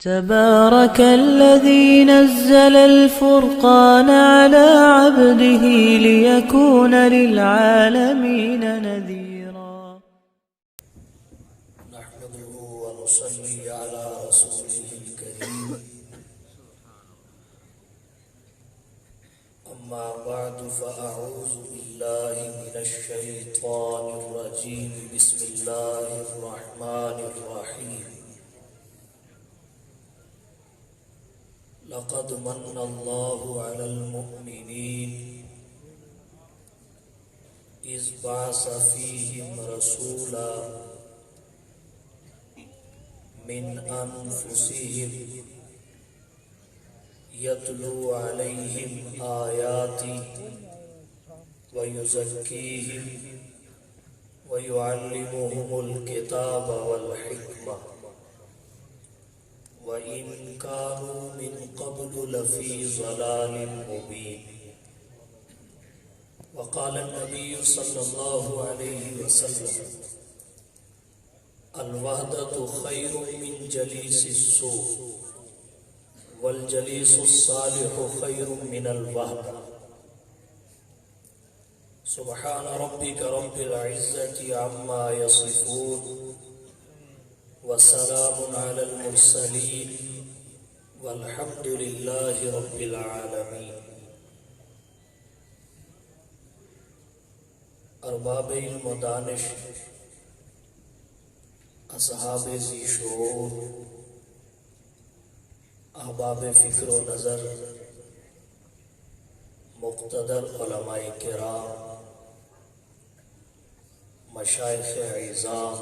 تبارك الذي نزل الفرقان على عبده ليكون للعالمين نذيرا. نحمده ونصلي على رسوله الكريم. أما بعد فأعوذ بالله من الشيطان الرجيم. بسم الله الرحمن الرحيم. لقد من الله على المؤمنين إذ بعث فيهم رسولا من أنفسهم يتلو عليهم آياتي ويزكيهم ويعلمهم الكتاب والحكمة وَإِن كَانُوا مِن قَبْلُ لَفِي ضَلَالٍ مُبِينٍ. وقال النبي صلى الله عليه وسلم: الوحدة خير من جليس السوء والجليس الصالح خير من الوحدة. سبحان ربك رب العزة عما يصفون وسلام على المرسلين والحمد لله رب العالمين. ارباب علم و دانش، اصحاب ذی شعور، احباب فکر و نظر، مقتدر علماء کرام، مشائخ اعزام،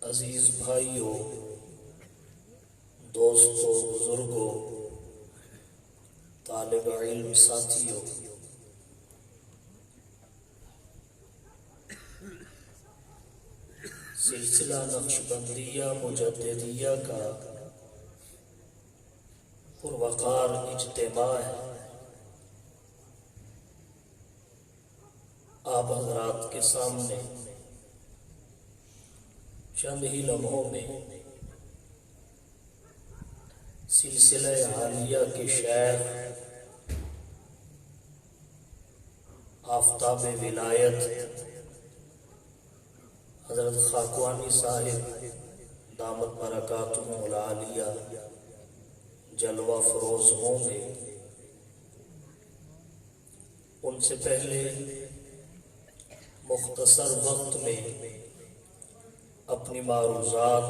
عزیز بھائیوں، دوستوں، بزرگوں، طالب علم ساتھیوں، سلسلہ نقشبندیہ مجددیہ کا پروقار اجتماع ہے. آپ حضرات کے سامنے چند ہی لمحوں میں سلسلہ حالیہ کے شیخ آفتاب ولایت حضرت خاکوانی صاحب دامت برکاتہم العالیہ جلوہ فروز ہوں گے. ان سے پہلے مختصر وقت میں اپنی معروضات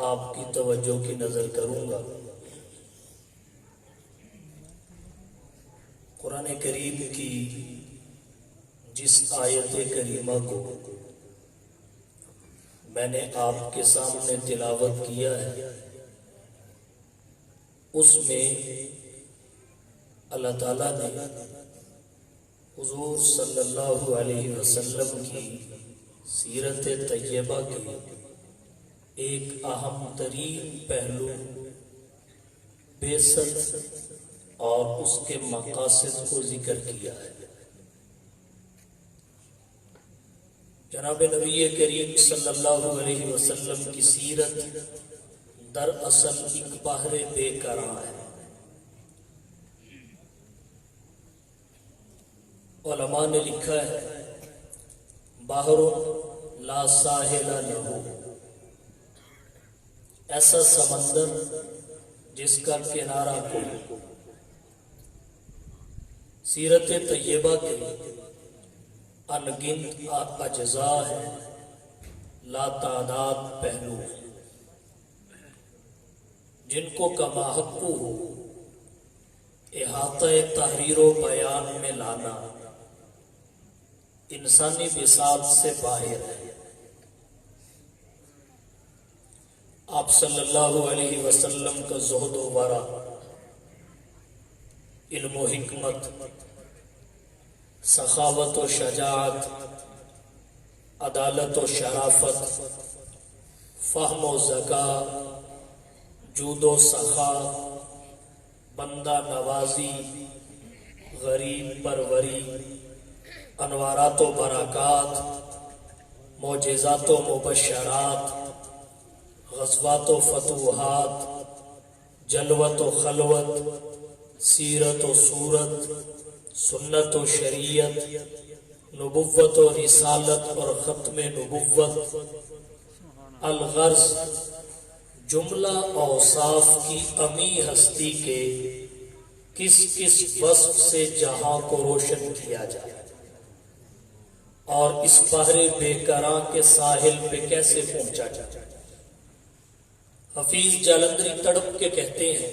آپ کی توجہ کی نظر کروں گا. قرآن کریم کی جس آیت کریمہ کو میں نے آپ کے سامنے تلاوت کیا ہے، اس میں اللہ تعالیٰ نے حضور صلی اللہ علیہ وسلم کی سیرت طیبہ کے ایک اہم ترین پہلو بعثت اور اس کے مقاصد کو ذکر کیا ہے. جناب نبی کریم صلی اللہ علیہ وسلم کی سیرت دراصل ایک بحر بے قرار ہے. علماء نے لکھا ہے: بحر لا ساحل لہ، ایسا سمندر جس کا کنارہ کوئی. سیرت طیبہ کے انگنت اجزاء ہے، لا تعداد پہلو ہیں، جن کو کما حقو ہو احاطہ تحریر و بیان میں لانا انسانی بساط سے باہر ہے. آپ صلی اللہ علیہ وسلم کا زہد و ورع، علم و حکمت، سخاوت و شجاعت، عدالت و شرافت، فہم و ذکا، جود و سخا، بندہ نوازی، غریب پروری، انوارات و برکات، معجزات و مبشرات، غزوات و فتوحات، جلوت و خلوت، سیرت و صورت، سنت و شریعت، نبوت و رسالت اور ختم نبوت، الغرض جملہ اوصاف کی امی ہستی کے کس کس وصف سے جہاں کو روشن کیا جائے اور اس بحر بے کراں کے ساحل پہ کیسے پہنچا جائے۔ حفیظ جالندری تڑپ کے کہتے ہیں،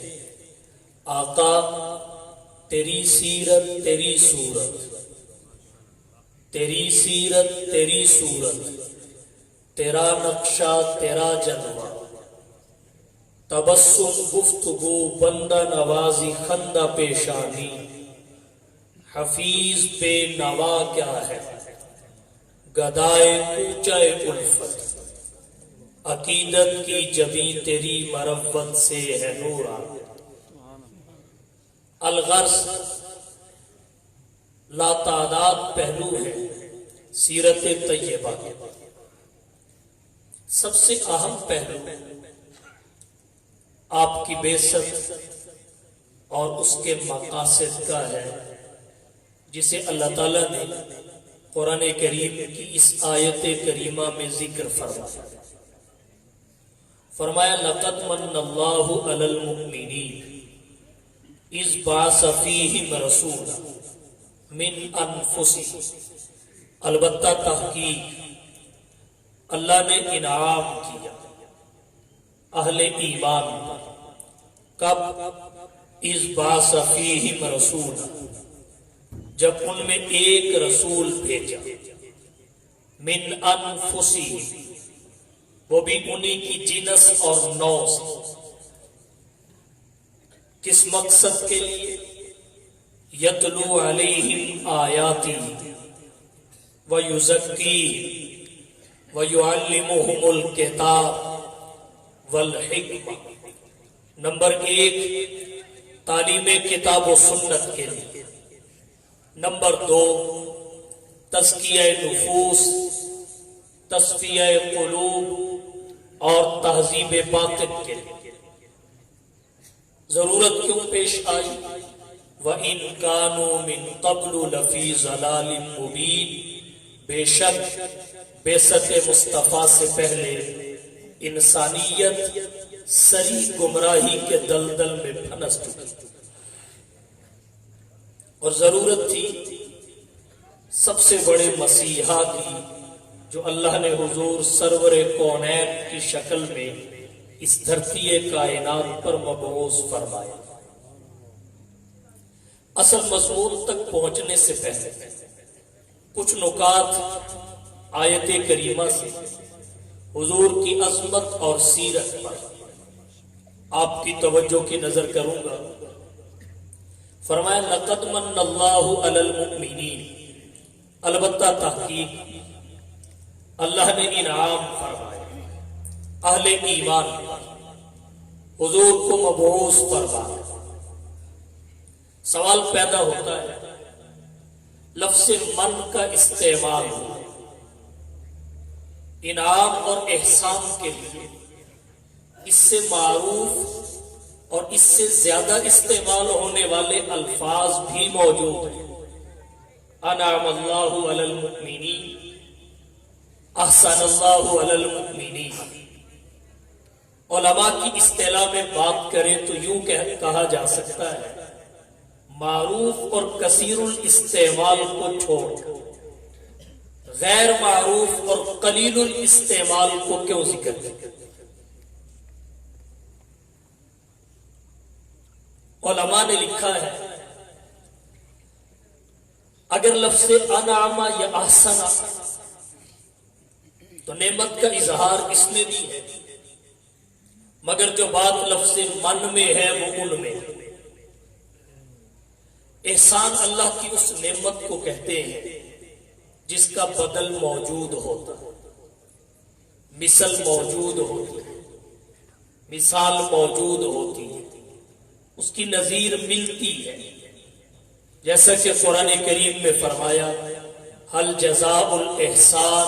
آقا تیری سیرت تیری صورت، تیری سیرت تیری صورت، تیرا نقشہ تیرا جلوہ، تبسم گفتگو بندہ نوازی خندہ پیشانی، حفیظ بے نوا کیا ہے گدائے کوچہ الفت، عقیدت کی جبیں تیری مروت سے ہے نورا۔ الغرض لا تعداد پہلو ہے سیرت طیبہ کے، سب سے اہم پہلو آپ کی بعثت اور اس کے مقاصد کا ہے، جسے اللہ تعالیٰ نے قرآن کریم کی اس آیت کریمہ میں ذکر فرمایا لقد من اللہ علی المؤمنین اذ بعث فیہم رسولا من انفسہم، البتہ تحقیق اللہ نے انعام کیا اہل ایمان پر، کب؟ اذ بعث فیہم رسولا، جب ان میں ایک رسول بھیجا، من انفسہم، وہ بھی انہی کی جنس اور نو سے، کس مقصد کے لیے؟ یتلو علیہم آیاتی ویزکیہم ویعلمہم الکتاب والحکمہ۔ نمبر ایک، تعلیم کتاب و سنت کے لیے۔ نمبر دو، تزکیہ نفوس، تصفیہ قلوب اور تہذیب باطن کے لیے۔ ضرورت کیوں پیش آئی؟ وَإِن كَانُوا مِن قَبْلُ لَفِي ضَلَالٍ مُبِينٍ، بے شک بعثت مصطفیٰ سے پہلے انسانیت سری گمراہی کے دلدل میں پھنس چکی، اور ضرورت تھی سب سے بڑے مسیحا کی، جو اللہ نے حضور سرور کونین کی شکل میں اس دھرتی کائنات پر مبعوث فرمایا۔ اصل مضمون تک پہنچنے سے پہلے کچھ نکات آیت کریمہ سے حضور کی عظمت اور سیرت پر آپ کی توجہ کی نظر کروں گا۔ فرمایا لقد من اللہ علی المؤمنین، البتہ تحقیق اللہ نے انعام فرمایا اہل ایمان پر، حضور کو مبعوث فرمایا۔ سوال پیدا ہوتا ہے، لفظ من کا استعمال ہوا انعام اور احسان کے لیے، اس سے معروف اور اس سے زیادہ استعمال ہونے والے الفاظ بھی موجود ہیں۔ انعم اللہ علی المؤمنین، احسن اللہ علی المؤمنین۔ علماء کی اصطلاح میں بات کریں تو یوں کہا جا سکتا ہے، معروف اور کثیر الاستعمال کو چھوڑ غیر معروف اور قلیل الاستعمال کو کیوں ذکر کرتے؟ علماء نے لکھا ہے، اگر لفظ انعام یا احسن تو نعمت کا اظہار اس میں بھی ہے، مگر جو بات لفظ من میں ہے وہ ان میں ہے۔ احسان اللہ کی اس نعمت کو کہتے ہیں جس کا بدل موجود ہوتا ہے، مثل موجود ہوتی ہے، مثال موجود ہوتی ہے، اس کی نظیر ملتی ہے، جیسا کہ قرآن کریم میں فرمایا، هل جزاء الاحسان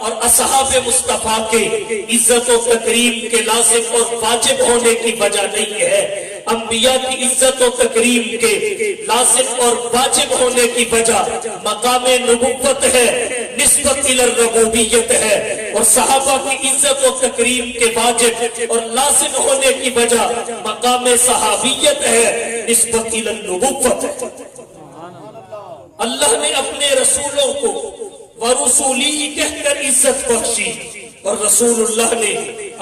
اور اصحاب مصطفیٰ کے عزت و تکریم کے لازم اور واجب ہونے کی وجہ نہیں ہے، انبیاء کی عزت و تکریم کے لازم اور واجب ہونے کی وجہ مقام نبوت ہے، نسبت الی الربوبیت ہے، اور صحابہ کی عزت و تکریم کے واجب اور لازم ہونے کی وجہ مقام صحابیت ہے، نسبت الی النبوت ہے۔ اللہ نے اپنے رسولوں کو ورسولی کہہ کر عزت بخشی، اور رسول اللہ نے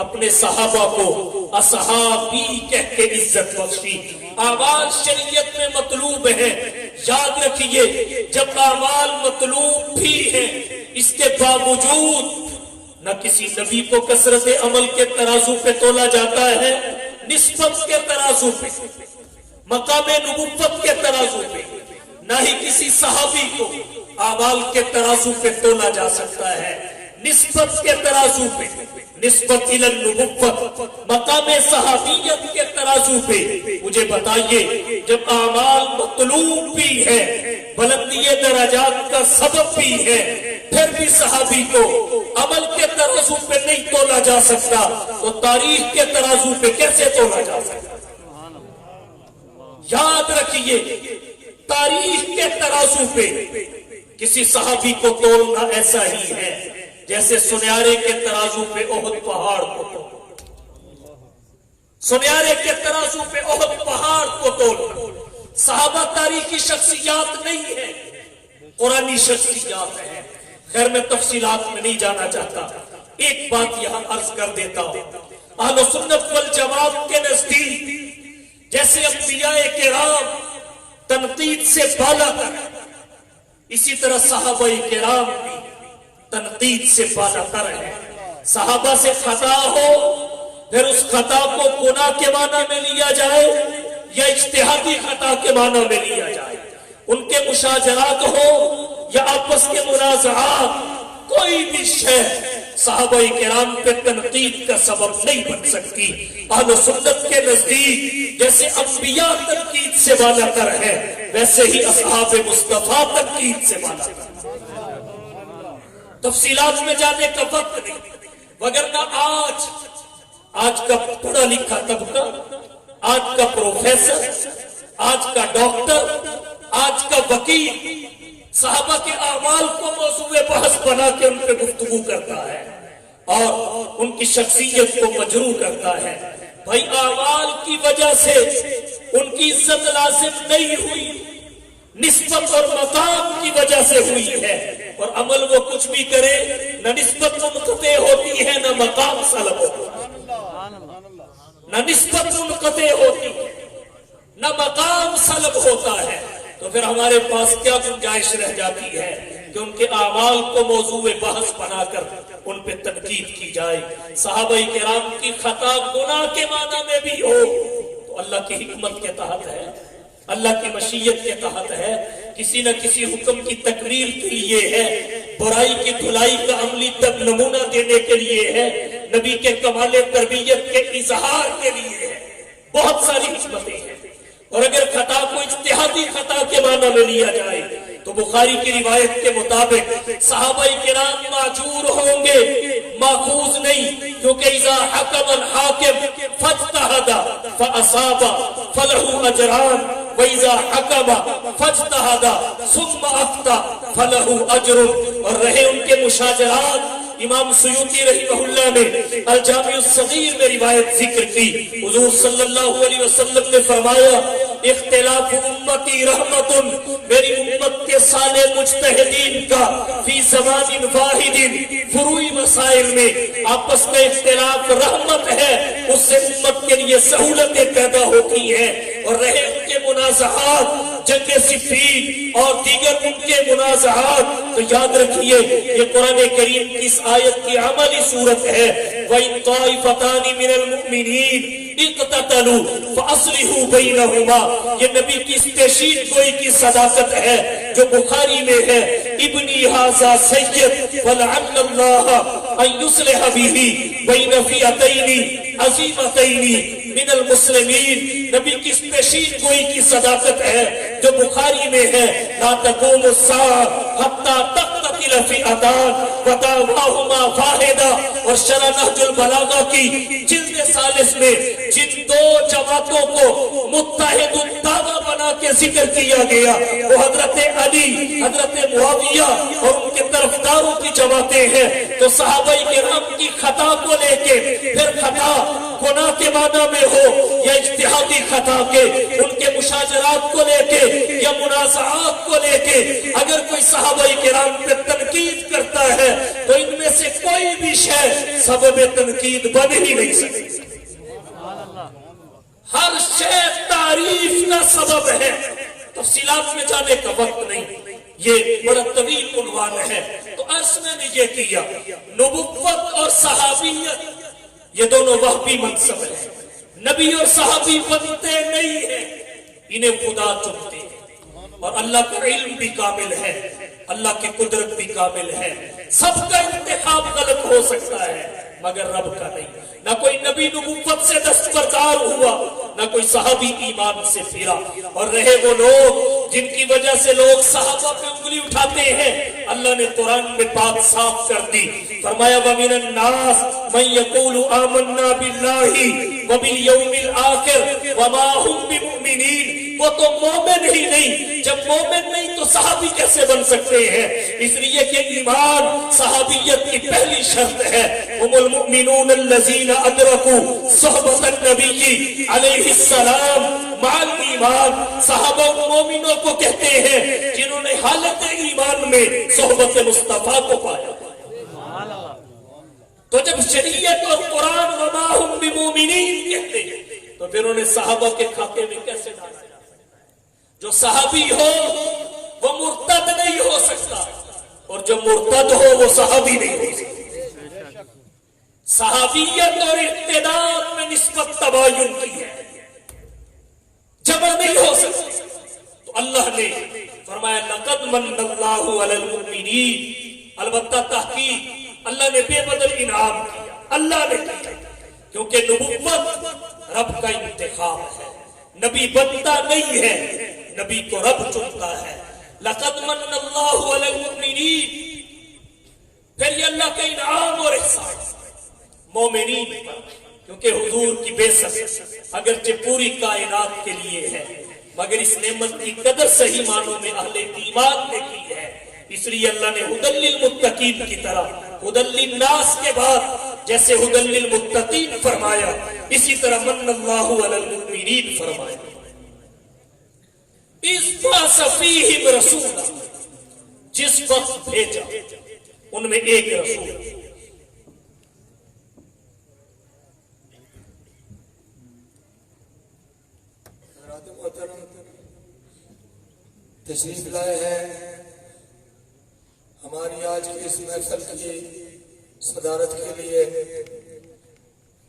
اپنے صحابہ کو اصحابی کہہ کے عزت بخشی۔ اعمال شریعت میں مطلوب ہیں، یاد رکھیے جب اعمال مطلوب بھی ہیں اس کے باوجود نہ کسی نبی کو کثرت عمل کے ترازو پہ تولا جاتا ہے، نسبت کے ترازو پہ، مقام نبوت کے ترازو پہ، نہ ہی کسی صحابی کو اعمال کے ترازو پہ تولا جا سکتا ہے، نسبت کے ترازو پہ، نسبت الی النبوت، مقام صحابیت کے ترازو پہ۔ مجھے بتائیے جب اعمال مطلوب بھی ہے، بلندی درجات کا سبب بھی ہے، پھر بھی صحابی کو عمل کے ترازو پہ نہیں تولا جا سکتا تو تاریخ کے ترازو پہ کیسے تولا جا سکتا؟ یاد رکھیے تاریخ کے ترازو پہ کسی صحابی کو تولنا ایسا ہی ہے جیسے سنیارے کے ترازو پہ احد پہاڑ کو تولنا، سنیارے کے ترازو پہ احد پہاڑ کو تولنا۔ صحابہ تاریخی شخصیات نہیں ہے، قرآنی شخصیات ہیں۔ خیر میں تفصیلات میں نہیں جانا چاہتا، ایک بات یہاں عرض کر دیتا ہوں، اہل سنت والجماعت کے نزدیک جیسے انبیاء کرام تنقید سے بالا تر، اسی طرح صحابہ کرام بھی تنقید سے بالا تر ہے۔ صحابہ سے خطا ہو پھر اس خطا کو گناہ کے معنی میں لیا جائے یا اجتہادی خطا کے معنی میں لیا جائے، ان کے مشاجرات ہو یا آپس کے منازعات، کوئی بھی شے صحابہ کرام پہ تنقید کا سبب نہیں بن سکتی۔ اہل سنت کے نزدیک جیسے انبیاء تنقید سے بالا تر ہے ویسے ہی اصحاب مصطفیٰ تنقید سے بالا تر۔ تفصیلات میں جانے کا وقت نہیں، وگرنہ آج کا پڑھا لکھا طبقہ، آج کا پروفیسر، آج کا ڈاکٹر، آج کا وکیل صحابہ کے اعمال کو موضوع بحث بنا کے ان پہ گفتگو کرتا ہے اور ان کی شخصیت کو مجروح کرتا ہے۔ بھائی اعمال کی وجہ سے ان کی عزت لازم نہیں ہوئی، نسبت اور مقام کی وجہ سے ہوئی ہے، اور عمل وہ کچھ بھی کرے نہ نسبت منقطع ہوتی ہے نہ مقام سلب ہوتا ہے، نہ نسبت منقطع ہوتی ہے نہ مقام سلب ہوتا ہے، تو پھر ہمارے پاس کیا گنجائش رہ جاتی ہے کہ ان کے اعمال کو موضوع بحث بنا کر ان پہ تنقید کی جائے۔ صحابہ کرام کی خطا گناہ کے معنی میں بھی ہو تو اللہ کی حکمت کے تحت ہے، اللہ کی مشیت کے تحت ہے، کسی نہ کسی حکم کی تکمیل کے لیے ہے، برائی کی دھلائی کا عملی تب نمونہ دینے کے لیے ہے، نبی کے کمال تربیت کے اظہار کے لیے ہے، بہت ساری حکمتیں ہیں۔ اور اگر خطا کو اجتہادی خطا کے معنی میں لیا جائے تو بخاری کی روایت کے مطابق صحابہ کرام معذور ہوں گے، ماخوذ نہیں، کیونکہ اذا حکم الحاکم فاجتہد فاصاب فلہ اجران وَإِذَا حَكَمَ فَاجْتَهَدَ ثُمَّ أَفْتَى فَلَهُ أَجْرٌ۔ اور رہے ان کے مشاجرات، امام سیوطی رحمہ اللہ نے الجامع الصغیر میں روایت ذکر کی، حضور صلی اللہ علیہ وسلم نے فرمایا اختلاف امتی رحمت، میری امت کے سالے مجتہدین کا فی زمان واحد فروعی مسائل میں آپس میں اختلاف رحمت ہے، اس سے امت کے لیے سہولتیں پیدا ہوتی ہیں۔ اور رہے ان کے منازعات، جنگ صفین اور دیگر ان کے منازعات، تو یاد رکھیے یہ قرآن کریم کی اس آیت کی عملی صورت ہے، وَإِن طَائِفَتَانِ مِنَ الْمُؤْمِنِينَ اقتتلوا فَأَصْلِحُوا بَيْنَهُمَا، یہ نبی کی اس پیشین گوئی کی صداقت ہے جو بخاری میں ہے، ابنی ھذا سید فلعل اللہ ان یصلح به بین فئتین عظیمتین من المسلمین، نبی کی اس پیشین گوئی کی صداقت ہے جو بخاری میں ہے، لا تقوم الساعة حتی تقتتل لفئتان ودعواہما واحدہ، اور شرح نہج البلاغہ کی جلد ثالث میں جن دو جماعتوں کو متحد الدعوہ بنا کے ذکر کیا گیا وہ حضرت علی، حضرت معاویہ اور ان کے طرفداروں کی جماعتیں ہیں، تو صحابہ کرام کی خطا کو لے کے، پھر خطا گناہ کے معنی میں ہو یا اجتہادی خطا کے، ان کے مشاجرات کو لے کے یا منازعات کو لے کے اگر کوئی صحابہ کرام پہ تنقید کرتا ہے تو ان میں سے کوئی بھی شے سبب تنقید بن ہی نہیں سکتی۔ ہر شے تعریف کا سبب ہے، تفصیلات میں جانے کا وقت نہیں، یہ بڑا طویل عنوان ہے۔ تو عرض میں نے یہ کیا، نبوت اور صحابیت یہ دونوں وہبی منصب ہیں، نبی اور صحابی بنتے نہیں ہیں، انہیں خدا چنتے ہیں، اور اللہ کا علم بھی کامل ہے، اللہ کی قدرت بھی کامل ہے، سب کا انتخاب غلط ہو سکتا ہے مگر رب کا نہیں۔ نہ کوئی نبی نبوت سے دستبردار ہوا، نہ کوئی صحابی ایمان سے پھرا، اور رہے وہ لوگ جن کی وجہ سے لوگ صحابہ پہ انگلی اٹھاتے ہیں، اللہ نے قرآن میں بات صاف کر دی، فرمایا وَمِنَ النَّاسِ مَن يَقُولُ آمَنَّا بِاللَّهِ وَبِالْيَوْمِ الْآخِرِ وَمَا هُمْ بِمُؤْمِنِينَ۔ وہ تو مومن ہی نہیں، جب مومن نہیں تو صحابی کیسے بن سکتے ہیں؟ اس لیے کہ ایمان صحابیت کی پہلی شرط ہے، هُمُ الْمُؤْمِنُونَ الَّذِينَ أَدْرَكُوا صُحْبَةَ النَّبِيِّ عَلَيْهِ السَّلَامُ مع الایمان۔ صحابہ مومنوں کو کہتے ہیں جنہوں نے حالت ایمان میں صحبت مصطفیٰ کو پایا۔ تو جب شریعت اور قرآن وما ہم بمومنین کہتے ہیں تو پھر انہیں صحابہ کے کھاتے میں کیسے ڈالا؟ جو صحابی ہو وہ مرتد نہیں ہو سکتا، اور جو مرتد ہو وہ صحابی نہیں ہو سکتا۔ صحابیت اور ارتداد میں نسبت تباین کی ہے، جبر نہیں ہو سکتا۔ تو اللہ نے فرمایا لقد من اللہ علی المؤمنین، البتہ تحقیق اللہ نے بے بدل انعام کیا، اللہ نے کیا، کیونکہ نبوت رب کا انتخاب ہے، نبی بنتا نہیں ہے، نبی کو رب چنتا ہے۔ لقد من اللہ علی المؤمنین، پھر یہ اللہ کا انعام اور احسان مومنین پر، کیونکہ حضور کی بعثت اگرچہ پوری کائنات کے لیے ہے مگر اس نعمت کی قدر صحیح معنوں میں اہل ایمان نے کی ہے، اس لیے اللہ نے ہدی للمتقین کی طرح ہدی للناس کے بعد جیسے ہدی للمتقین فرمایا، اسی طرح من اللہ علی المؤمنین فرمایا۔ اذ بعث فیہم رسولا، جس وقت بھیجا ان میں ایک رسول۔ تشریف لائے ہیں ہماری آج کی اس محفل کی صدارت کے لیے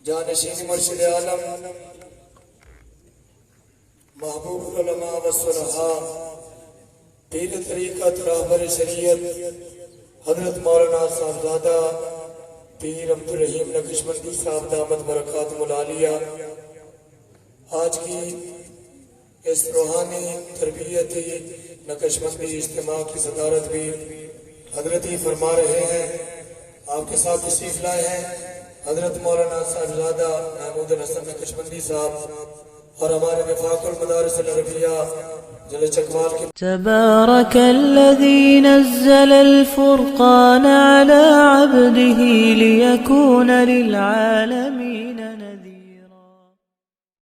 جانشین مرشد عالم محبوب العلماء والصلحاء پیر طریقت راہبر شریعت حضرت مولانا صاحبزادہ پیر عبدالرحیم نقشبندی صاحب دامت برکاتہم العالیہ۔ آج کی اس روحانی تربیتی نقشبندی اجتماع کی صدارت بھی حضرت ہی فرما رہے ہیں۔ آپ کے ساتھ تشریف لائے ہیں حضرت مولانا صاحبزادہ محمود الحسن نقشبندی صاحب اور ہمارے وفاق المدارس العربیہ ضلع چکوال کے۔ تبارك الذي نزل الفرقان على عبده ليكون للعالمين